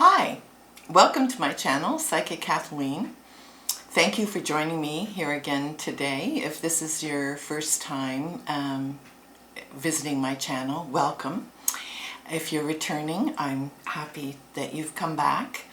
Hi, welcome to my channel, Psychic Kathleen. Thank you for joining me here again today. If this is your first time visiting my channel, welcome. If you're returning, I'm happy that you've come back.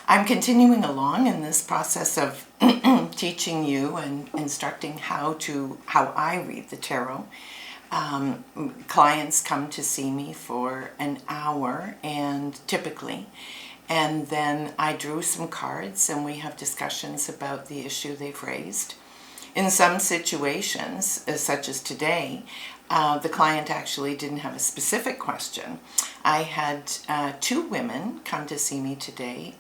I'm continuing along in this process of teaching you and instructing how I read the tarot. Clients come to see me for an hour and then I drew some cards and we have discussions about the issue they've raised. In some situations, such as today, the client actually didn't have a specific question. I had two women come to see me today.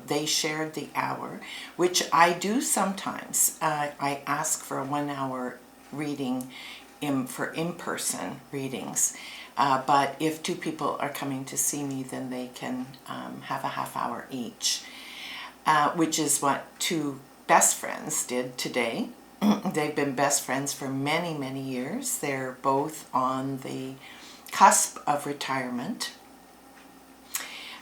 They shared the hour, which I do sometimes. I ask for a 1 hour reading for in-person readings. But if two people are coming to see me, then they can have a half hour each, which is what two best friends did today. They've been best friends for many, many years. They're both on the cusp of retirement.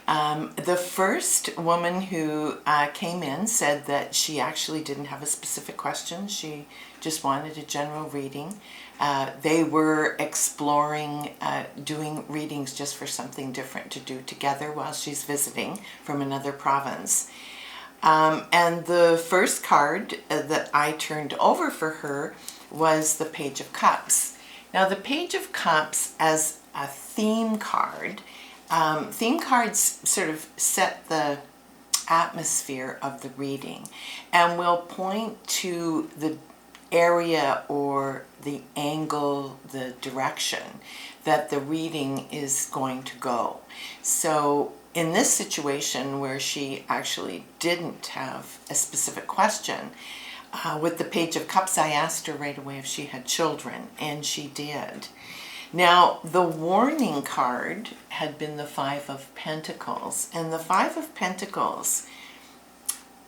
The first woman who came in said that she actually didn't have a specific question. She just wanted a general reading. They were exploring doing readings just for something different to do together while she's visiting from another province. And the first card that I turned over for her was the Page of Cups. Now the Page of Cups as a theme card, theme cards sort of set the atmosphere of the reading and will point to the area or the angle, the direction that the reading is going to go. So in this situation where she actually didn't have a specific question, with the Page of Cups, I asked her right away if she had children, and she did. Now, the warning card had been the Five of Pentacles, and the Five of Pentacles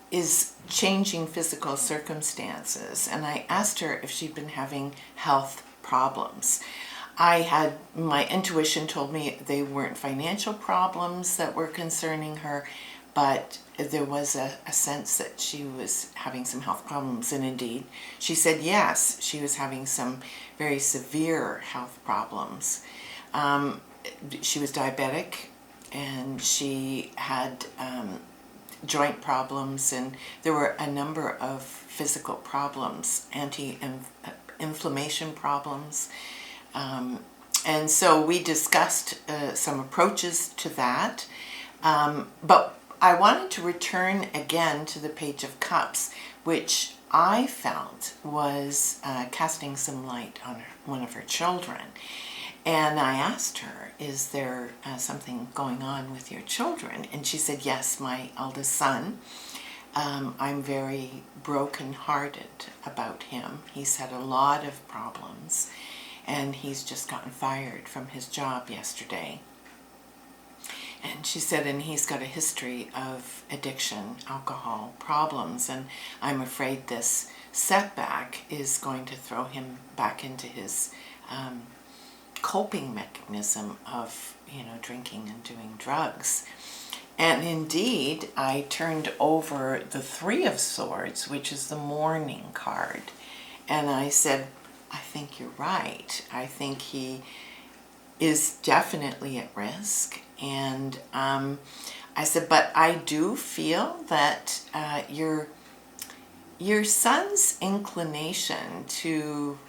is changing physical circumstances, and I asked her if she'd been having health problems. My intuition told me they weren't financial problems that were concerning her, but there was a sense that she was having some health problems, and indeed, she said yes, she was having some very severe health problems. She was diabetic, and she had joint problems, and there were a number of physical problems, anti-inflammation problems. And so we discussed some approaches to that, but I wanted to return again to the Page of Cups, which I felt was casting some light on one of her children. And I asked her, is there something going on with your children? And she said, yes, my eldest son. I'm very broken-hearted about him. He's had a lot of problems, and he's just gotten fired from his job yesterday. And she said, and he's got a history of addiction, alcohol problems, and I'm afraid this setback is going to throw him back into his coping mechanism of, drinking and doing drugs. And indeed, I turned over the Three of Swords, which is the mourning card, and I said, I think you're right. I think he is definitely at risk. And I said, but I do feel that your son's inclination to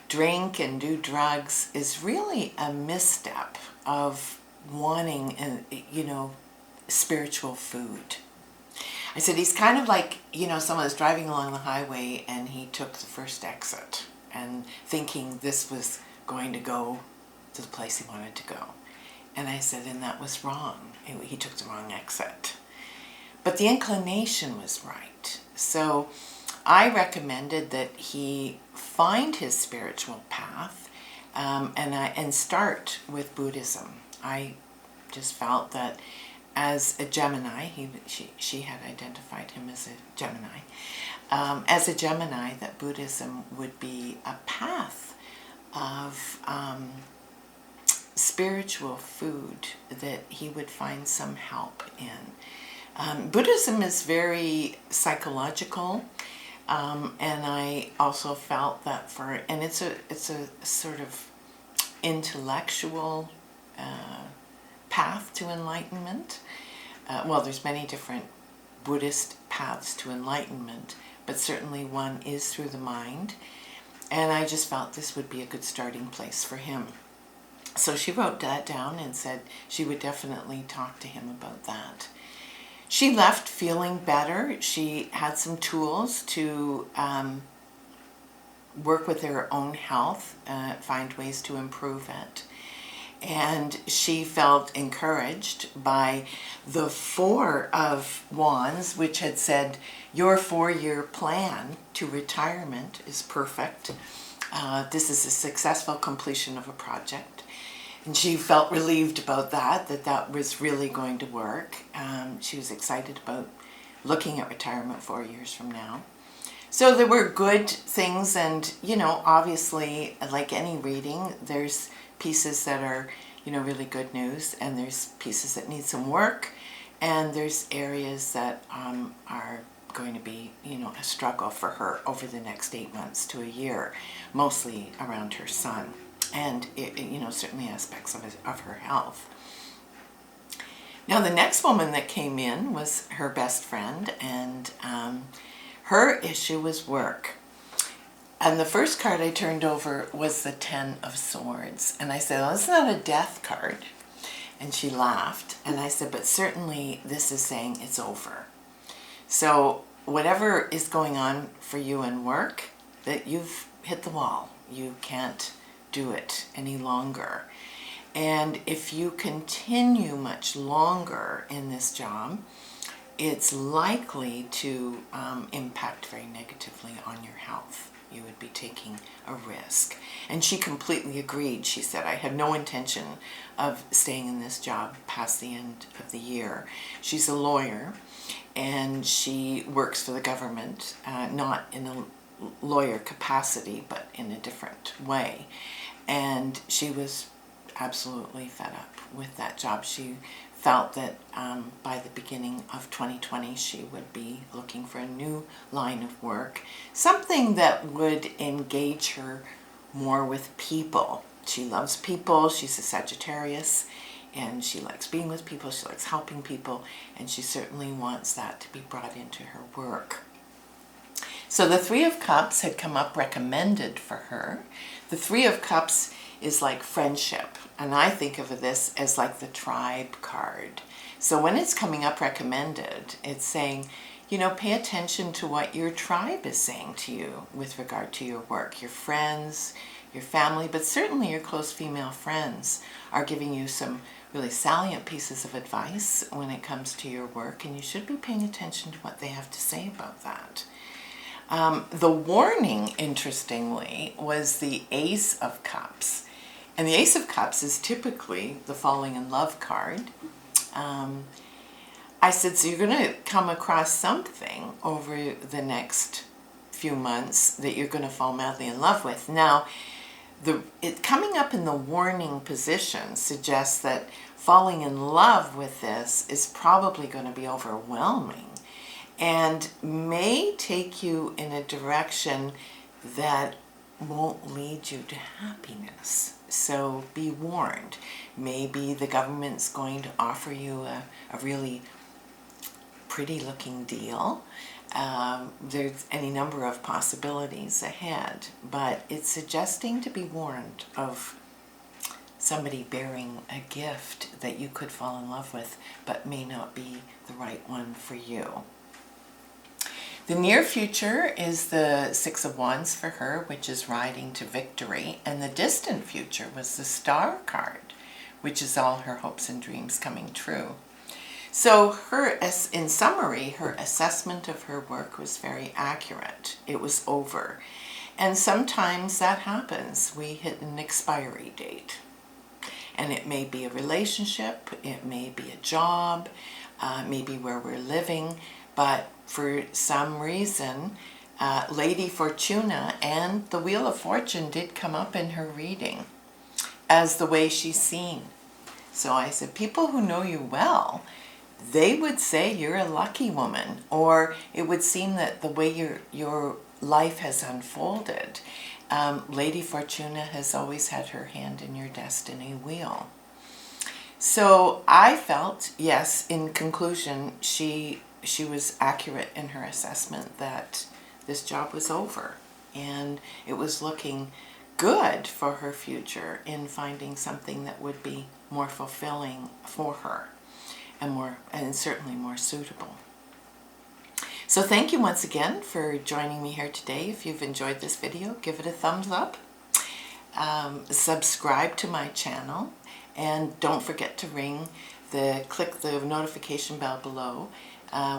drink and do drugs is really a misstep of wanting, spiritual food. I said, he's kind of like, someone that's driving along the highway and he took the first exit and thinking this was going to go to the place he wanted to go. And I said, and that was wrong. He took the wrong exit. But the inclination was right. So I recommended that he find his spiritual path and start with Buddhism. I just felt that as a Gemini, she had identified him as a Gemini. As a Gemini, that Buddhism would be a path of spiritual food that he would find some help in. Buddhism is very psychological, and I also felt that and it's a sort of intellectual path to enlightenment. Well, there's many different Buddhist paths to enlightenment, but certainly one is through the mind, and I just felt this would be a good starting place for him. So she wrote that down and said she would definitely talk to him about that. She left feeling better. She had some tools to work with her own health, find ways to improve it. And she felt encouraged by the Four of Wands, which had said, your 4-year plan to retirement is perfect. This is a successful completion of a project. And she felt relieved about that was really going to work. She was excited about looking at retirement 4 years from now. So there were good things, and, obviously, like any reading, there's pieces that are, really good news, and there's pieces that need some work, and there's areas that are going to be, a struggle for her over the next 8 months to a year, mostly around her son, and, certainly aspects of her health. Now, the next woman that came in was her best friend, and her issue was work. And the first card I turned over was the 10 of Swords. And I said, well, it's not a death card. And she laughed. And I said, but certainly this is saying it's over. So whatever is going on for you in work, that you've hit the wall. You can't do it any longer. And if you continue much longer in this job, it's likely to impact very negatively on your health. You would be taking a risk. And she completely agreed. She said, I have no intention of staying in this job past the end of the year. She's a lawyer, and she works for the government, not in a lawyer capacity, but in a different way. And she was absolutely fed up with that job. She felt that by the beginning of 2020 she would be looking for a new line of work, something that would engage her more with people. She loves people, she's a Sagittarius, and she likes being with people, she likes helping people, and she certainly wants that to be brought into her work. So the Three of Cups had come up recommended for her. The Three of Cups is like friendship, and I think of this as like the tribe card. So when it's coming up recommended, it's saying, pay attention to what your tribe is saying to you with regard to your work. Your friends, your family, but certainly your close female friends are giving you some really salient pieces of advice when it comes to your work, and you should be paying attention to what they have to say about that. The warning, interestingly, was the Ace of Cups. And the Ace of Cups is typically the falling in love card. I said, so you're going to come across something over the next few months that you're going to fall madly in love with. Now, it coming up in the warning position suggests that falling in love with this is probably going to be overwhelming and may take you in a direction that won't lead you to happiness. So be warned. Maybe the government's going to offer you a really pretty looking deal. There's any number of possibilities ahead, but it's suggesting to be warned of somebody bearing a gift that you could fall in love with, but may not be the right one for you. The near future is the Six of Wands for her, which is riding to victory, and the distant future was the Star card, which is all her hopes and dreams coming true. So in summary, her assessment of her work was very accurate. It was over. And sometimes that happens. We hit an expiry date. And it may be a relationship, it may be a job, maybe where we're living, but for some reason, Lady Fortuna and the Wheel of Fortune did come up in her reading. as the way she's seen. So I said, people who know you well, they would say you're a lucky woman, or it would seem that the way your life has unfolded, Lady Fortuna has always had her hand in your destiny wheel. So I felt, yes, in conclusion, she was accurate in her assessment that this job was over, and it was looking good for her future in finding something that would be more fulfilling for her and certainly more suitable. So thank you once again for joining me here today. If you've enjoyed this video, give it a thumbs up. Subscribe to my channel, and don't forget to click the notification bell below,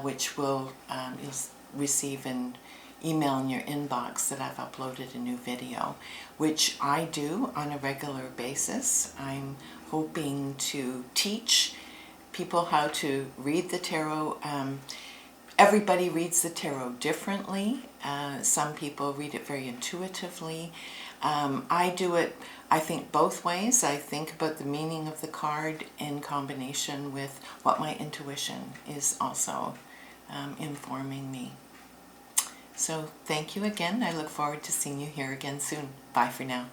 which will you'll receive an email in your inbox that I've uploaded a new video, which I do on a regular basis. I'm hoping to teach people how to read the tarot. Everybody reads the tarot differently. Some people read it very intuitively. I do it, I think, both ways. I think about the meaning of the card in combination with what my intuition is also informing me. So thank you again. I look forward to seeing you here again soon. Bye for now.